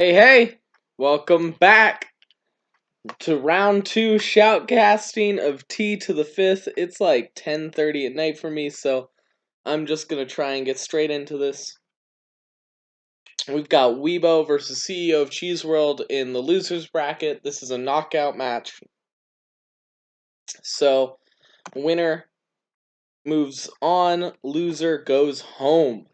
Hey, welcome back to round 2 shoutcasting of T to the 5th. It's like 10:30 at night for me, so I'm just gonna try and get straight into this. We've got Weebo versus CEO of Cheese World in the losers bracket. This is a knockout match. So, winner moves on, loser goes home.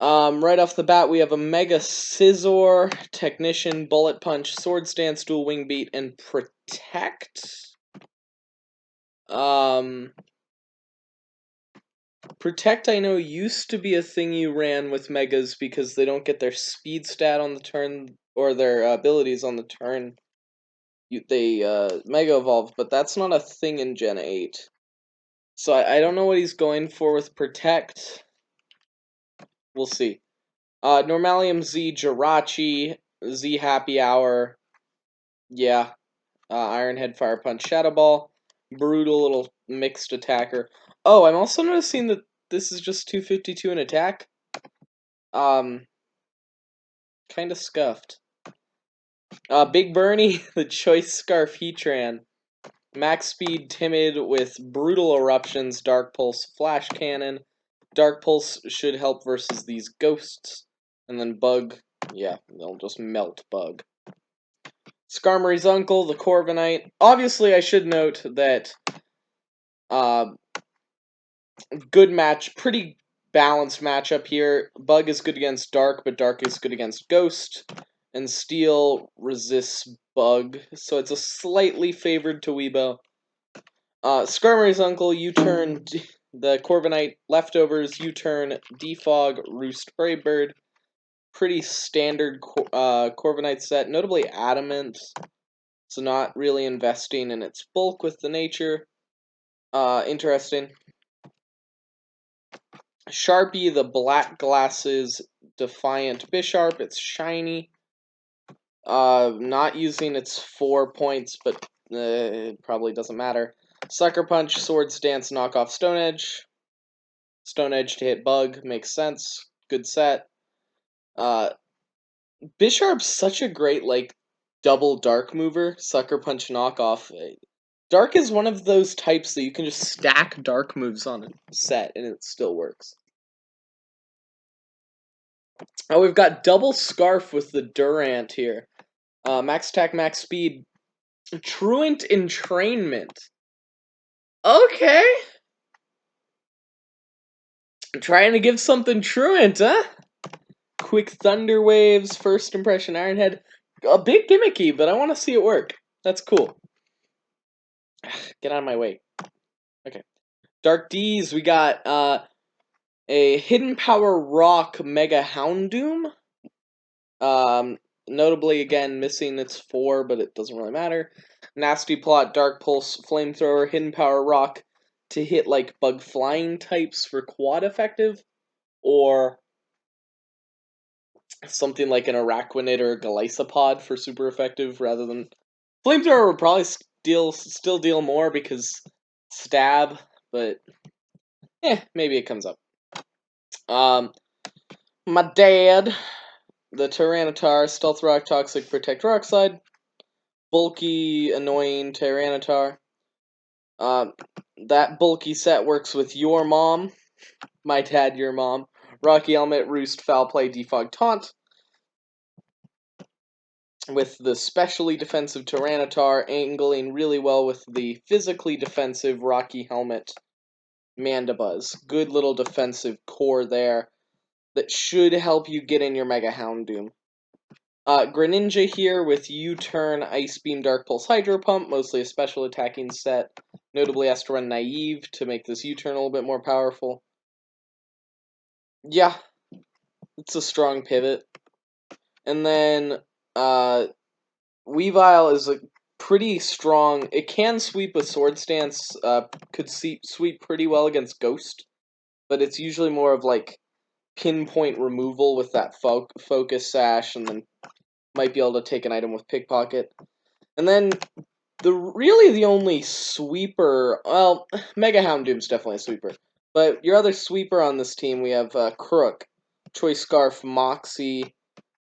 Right off the bat, we have a Mega Scizor, Technician, Bullet Punch, Sword Stance, Dual Wing Beat, and Protect. Protect, I know, used to be a thing you ran with Megas because they don't get their speed stat on the turn, or their abilities on the turn. They Mega Evolve, but that's not a thing in Gen 8. So I don't know what he's going for with Protect. We'll see. Normalium Z, Jirachi, Z Happy Hour. Yeah. Iron Head, Fire Punch, Shadow Ball. Brutal little mixed attacker. Oh, I'm also noticing that this is just 252 in attack. Kind of scuffed. Big Bernie, the Choice Scarf Heatran. Max Speed, Timid with Brutal Eruptions, Dark Pulse, Flash Cannon. Dark Pulse should help versus these ghosts. And then Bug, yeah, they'll just melt Bug. Skarmory's Uncle, the Corviknight. Obviously, I should note that good match, pretty balanced matchup here. Bug is good against Dark, but Dark is good against Ghost. And Steel resists Bug, so it's a slightly favored to Weebo. Skarmory's Uncle, U-turn the Corviknight leftovers, U-turn Defog, Roost Braidbird. Pretty standard Corviknight set, notably Adamant, so not really investing in its bulk with the nature. Interesting. Sharpie, the Black Glasses Defiant Bisharp. It's shiny. Not using its 4 points, but it probably doesn't matter. Sucker Punch, Sword Stance, Knockoff Stone Edge. Stone Edge to hit Bug makes sense. Good set. Bisharp's such a great double Dark mover. Sucker Punch, Knockoff. Dark is one of those types that you can just stack Dark moves on a set and it still works. Oh, we've got double Scarf with the Durant here. Max attack, max speed. Truant Entrainment. Okay. Trying to give something Truant, huh? Quick Thunder Waves, First Impression Ironhead. A bit gimmicky, but I want to see it work. That's cool. Get out of my way. Okay. Dark D's, we got a Hidden Power Rock Mega Houndoom. Notably, again, missing its 4, but it doesn't really matter. Nasty Plot, Dark Pulse, Flamethrower, Hidden Power Rock to hit Bug Flying types for quad effective, or something like an Araquanid or a Golisopod for super effective, rather than Flamethrower would probably still deal more because stab, but maybe it comes up. My dad, the Tyranitar, Stealth Rock, Toxic, Protect Rockside, bulky, annoying Tyranitar. That bulky set works with your mom, my dad, your mom, Rocky Helmet, Roost, Foul Play, Defog, Taunt, with the specially defensive Tyranitar angling really well with the physically defensive Rocky Helmet Mandibuzz. Good little defensive core there that should help you get in your Mega Houndoom. Greninja here with U-Turn, Ice Beam, Dark Pulse, Hydro Pump, mostly a special attacking set. Notably has to run Naive to make this U-Turn a little bit more powerful. Yeah, it's a strong pivot. And then Weavile is a pretty strong. It can sweep with Sword Stance. Could sweep pretty well against Ghost, but it's usually more of pinpoint removal with that focus sash, and then might be able to take an item with Pickpocket. And then really the only sweeper, well, Mega Houndoom's definitely a sweeper, but your other sweeper on this team, we have Crook, Choice Scarf, Moxie,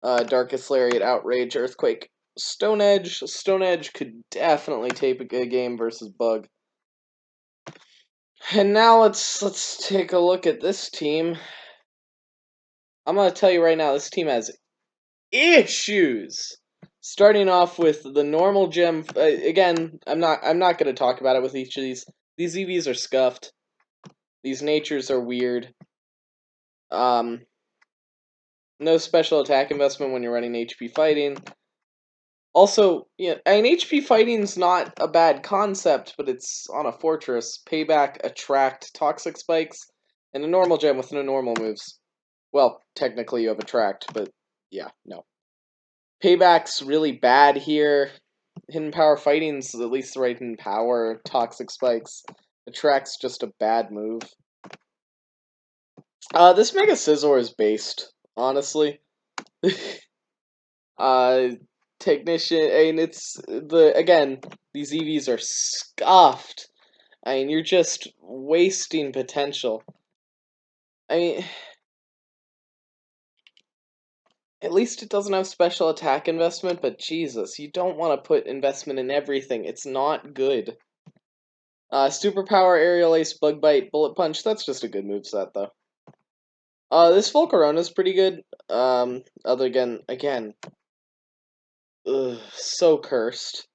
Darkest Lariat, Outrage, Earthquake, Stone Edge. Stone Edge could definitely tape a good game versus Bug. And now let's take a look at this team. I'm gonna tell you right now, this team has issues. Starting off with the normal gem. Again, I'm not gonna talk about it with each of these. These EVs are scuffed. These natures are weird. No special attack investment when you're running HP fighting. Also, yeah, I mean, HP fighting's not a bad concept, but it's on a fortress. Payback, attract, toxic spikes, and a normal gem with no normal moves. Well, technically you have attract, but yeah, no. Payback's really bad here. Hidden power fighting's at least the right hidden power. Toxic spikes. Attract's just a bad move. This Mega Scizor is based, honestly. Technician, I mean, again, these EVs are scuffed. I mean, you're just wasting potential. I mean, at least it doesn't have special attack investment, but Jesus, you don't want to put investment in everything. It's not good. Superpower, Aerial Ace, Bug Bite, Bullet Punch, that's just a good moveset, though. This Volcarona's pretty good. Again, ugh, so cursed.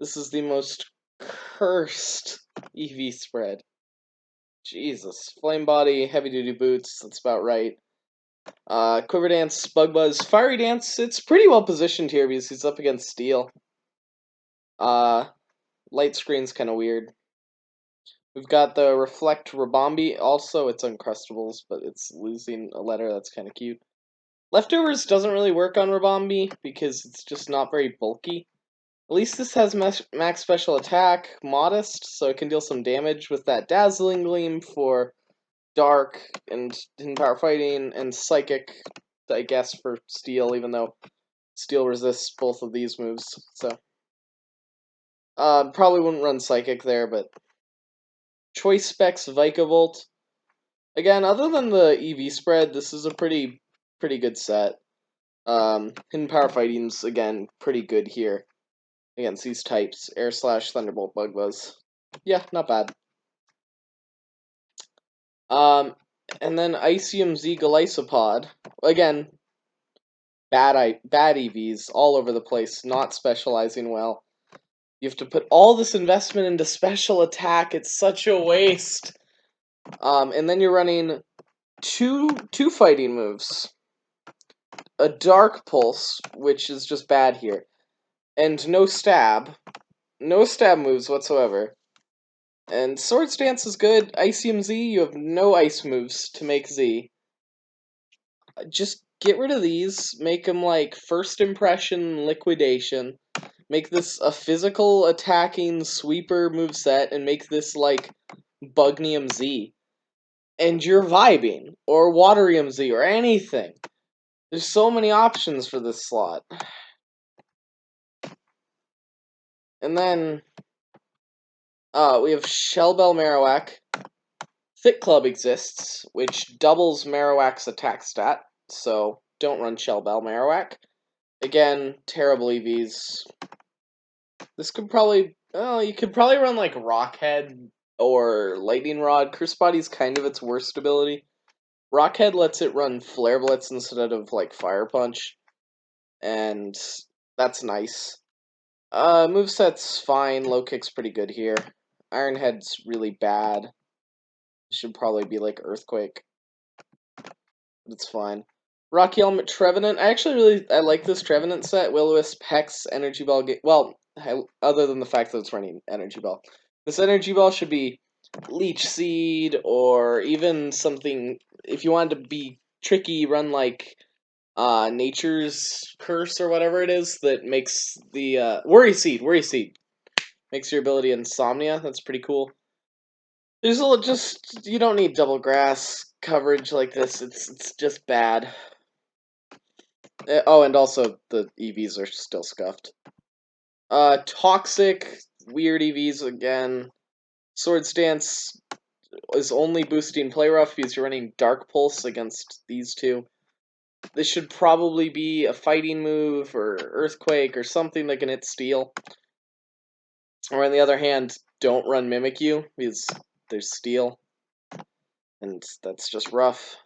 This is the most cursed EV spread. Jesus. Flame Body, Heavy Duty Boots, that's about right. Quiver Dance, Bug Buzz, Fiery Dance, it's pretty well positioned here because he's up against Steel. Light Screen's kind of weird. We've got the Reflect Rabombi, also it's Uncrustables, but it's losing a letter, that's kind of cute. Leftovers doesn't really work on Rabombi because it's just not very bulky. At least this has max special attack, modest, so it can deal some damage with that Dazzling Gleam for Dark and Hidden Power Fighting, and Psychic, I guess, for Steel, even though Steel resists both of these moves, so. Probably wouldn't run Psychic there, but Choice Specs, Vikavolt. Again, other than the EV spread, this is a pretty good set. Hidden Power Fighting's, again, pretty good here against these types. Air Slash, Thunderbolt, Bug Buzz. Yeah, not bad. And then Icium Z Golisopod. Again, bad EVs all over the place, not specializing well. You have to put all this investment into special attack. It's such a waste. And then you're running two fighting moves. A Dark Pulse, which is just bad here. And no stab. No stab moves whatsoever. And Swords Dance is good. Icium Z, you have no ice moves to make Z. Just get rid of these. Make them like First Impression Liquidation. Make this a physical attacking sweeper moveset, and make this like Bugnium Z. And you're vibing. Or Waterium Z, or anything. There's so many options for this slot. And then we have Shellbell Marowak. Thick Club exists, which doubles Marowak's attack stat, so don't run Shellbell Marowak. Again, terrible EVs. This could probably, you could probably run like Rockhead or Lightning Rod. Curse Body's kind of its worst ability. Rockhead lets it run Flare Blitz instead of like Fire Punch, and that's nice. Moveset's fine. Low Kick's pretty good here. Iron Head's really bad. Should probably be like Earthquake, but it's fine. Rocky Helmet Trevenant. I like this Trevenant set. Will-O-Wisp, Hex, Energy Ball. Well, other than the fact that it's running Energy Ball. This Energy Ball should be Leech Seed, or even something, if you wanted to be tricky, run like Nature's Curse or whatever it is that makes the Worry Seed. Makes your ability Insomnia. That's pretty cool. There's a just, you don't need double grass coverage like this. It's just bad. Oh, and also the EVs are still scuffed. Toxic, weird EVs again. Sword Stance is only boosting Play Rough because you're running Dark Pulse against these two. This should probably be a fighting move or Earthquake or something that can hit Steel. Or on the other hand, don't run Mimikyu because there's Steel. And that's just rough.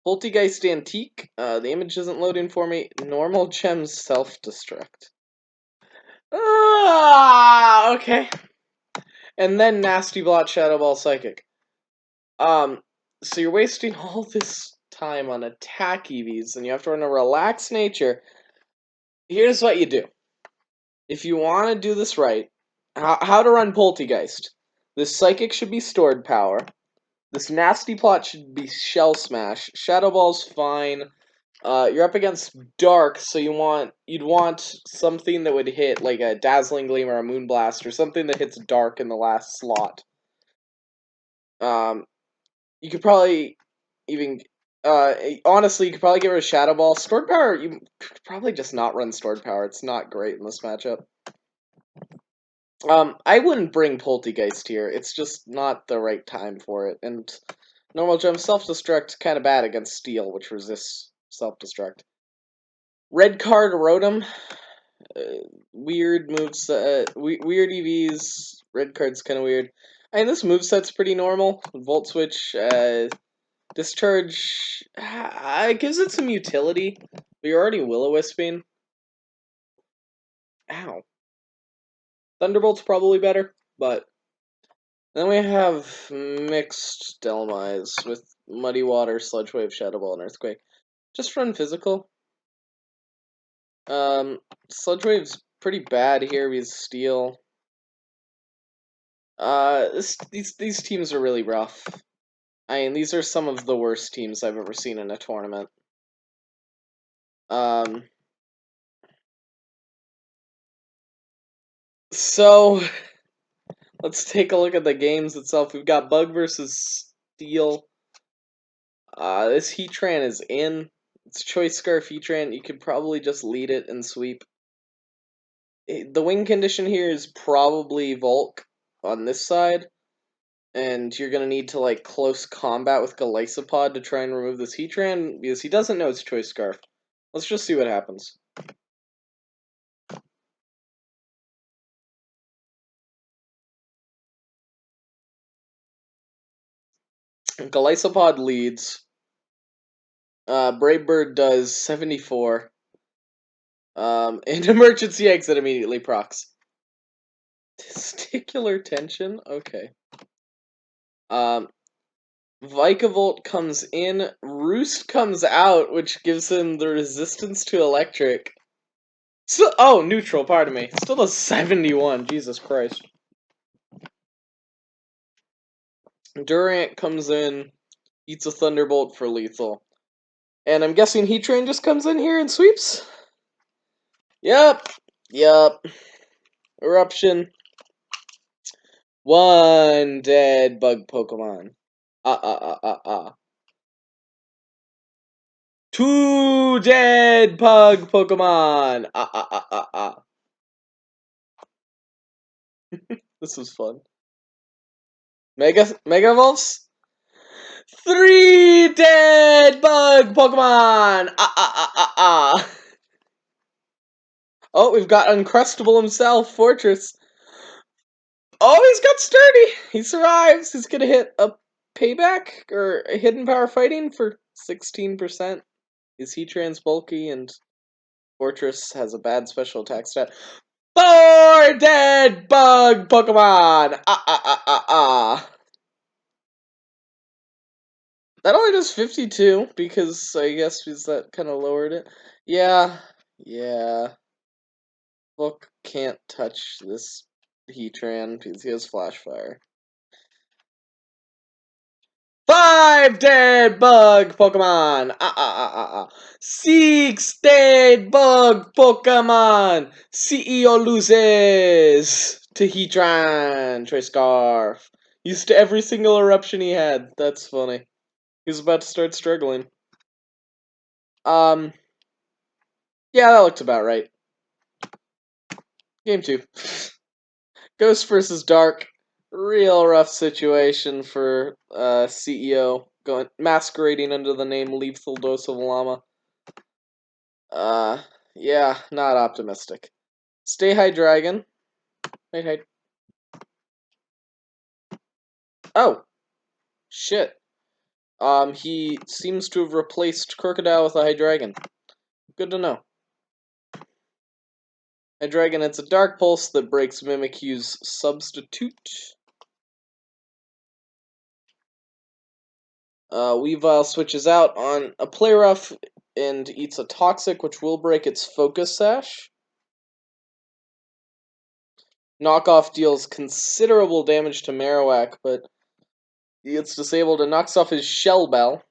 Poltergeist Antique. The image isn't loading for me. Normal Gems Self-Destruct. Ah, okay. And then Nasty Blot Shadow Ball Psychic. So you're wasting all this time on attack EVs, and you have to run a relaxed nature. Here's what you do. If you want to do this right, how to run Poltergeist. This Psychic should be stored power. This Nasty Plot should be Shell Smash. Shadow Ball's fine. You're up against Dark, so you'd want something that would hit like a Dazzling Gleam or a Moonblast or something that hits Dark in the last slot. You could probably even honestly, you could probably get rid of Shadow Ball. Stored Power, you could probably just not run Stored Power. It's not great in this matchup. I wouldn't bring Poltergeist here. It's just not the right time for it. And Normal Gem Self-Destruct kind of bad against Steel, which resists Self-Destruct. Red card Rotom. Weird moves. Weird EVs. Red card's kind of weird. I mean, this moveset's pretty normal. Volt Switch. Discharge. It gives it some utility. But you're already Will-O-Wisping. Ow. Thunderbolt's probably better, but then we have mixed Delmise with Muddy Water, Sludge Wave, Shadow Ball, and Earthquake. Just run physical. Sludge Wave's pretty bad here because Steel. These teams are really rough. I mean, these are some of the worst teams I've ever seen in a tournament. So let's take a look at the games itself. We've got Bug versus Steel. This Heatran is in. It's Choice Scarf Heatran. You could probably just lead it and sweep. The win condition here is probably Volk on this side. And you're going to need to, like, close combat with Golisopod to try and remove this Heatran, because he doesn't know it's Choice Scarf. Let's just see what happens. Golisopod leads. Brave Bird does 74. And Emergency Exit immediately procs. Testicular Tension? Okay. Vikavolt comes in, Roost comes out, which gives him the resistance to electric. Still, oh, neutral, pardon me. Still a 71, Jesus Christ. Durant comes in, eats a Thunderbolt for lethal. And I'm guessing Heatran just comes in here and sweeps? Yep. Eruption. One dead bug Pokemon. Two dead bug Pokemon. This was fun. Mega Evolves? Three dead bug Pokemon! Oh, we've got Uncrustable himself, Fortress. Oh, he's got Sturdy! He survives! He's gonna hit a Payback, or a Hidden Power Fighting for 16%. Is Heatran's bulky, and Fortress has a bad special attack stat. Four dead bug Pokemon! That only does 52, because I guess that kind of lowered it. Yeah. Book can't touch this Heatran because he has Flash Fire. Five dead bug Pokemon! Six dead bug Pokemon! CEO loses to Heatran! Choice Scarf. Used to every single eruption he had. That's funny. He's about to start struggling. Yeah, that looks about right. Game 2. Ghost versus Dark. Real rough situation for CEO masquerading under the name Lethal Dose of Llama. Yeah, not optimistic. Stay high, dragon. Wait. Oh, shit. He seems to have replaced Crocodile with a high dragon. Good to know. High dragon, it's a dark pulse that breaks Mimikyu's substitute. Weavile switches out on a play rough and eats a toxic, which will break its focus sash. Knockoff deals considerable damage to Marowak, but it's disabled and knocks off his Shell Bell.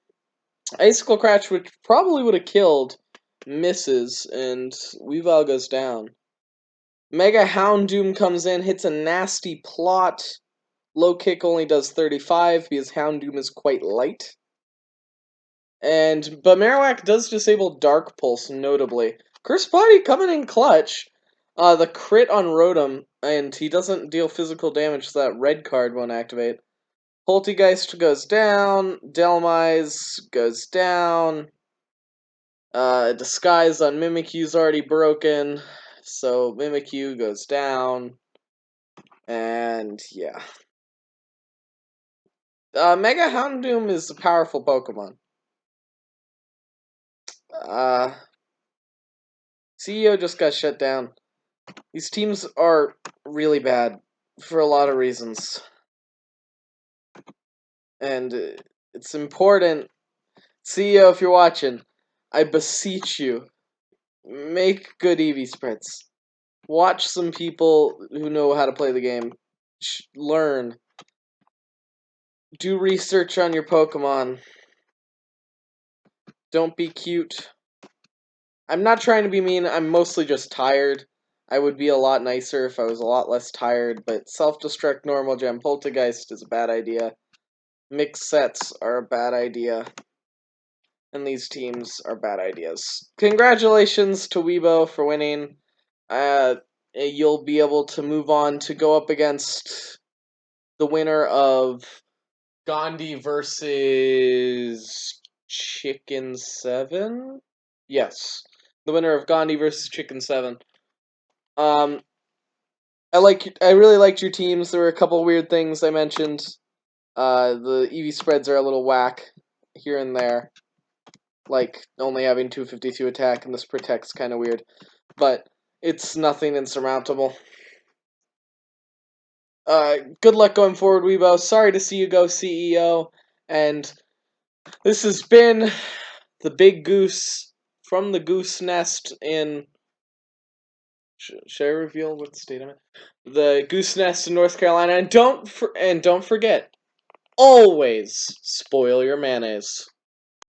Icicle Crash, which probably would have killed, misses, and Weavile goes down. Mega Houndoom comes in, hits a nasty plot. Low kick only does 35 because Houndoom is quite light. But Marowak does disable Dark Pulse, notably. Curse Body coming in clutch. The crit on Rotom, and he doesn't deal physical damage, so that red card won't activate. Poltegeist goes down. Delmise goes down. Disguise on Mimikyu's already broken, so Mimikyu goes down. And yeah. Mega Houndoom is a powerful Pokemon. CEO just got shut down. These teams are really bad for a lot of reasons. And it's important. CEO, if you're watching, I beseech you, make good EV spreads. Watch some people who know how to play the game. Learn. Do research on your Pokemon. Don't be cute. I'm not trying to be mean, I'm mostly just tired. I would be a lot nicer if I was a lot less tired, but self-destruct normal gem poltergeist is a bad idea. Mixed sets are a bad idea. And these teams are bad ideas. Congratulations to Weebo for winning. You'll be able to move on to go up against the winner of Gandhi versus Chicken 7? Yes. The winner of Gandhi versus Chicken 7. I really liked your teams. There were a couple weird things I mentioned. The EV spreads are a little whack here and there. Like only having 252 attack and this protect's kind of weird. But it's nothing insurmountable. Good luck going forward, Weebo. Sorry to see you go, CEO. And this has been the Big Goose from the Goose Nest in... Should I reveal what state I'm in? The Goose Nest in North Carolina. And don't forget, always spoil your mayonnaise.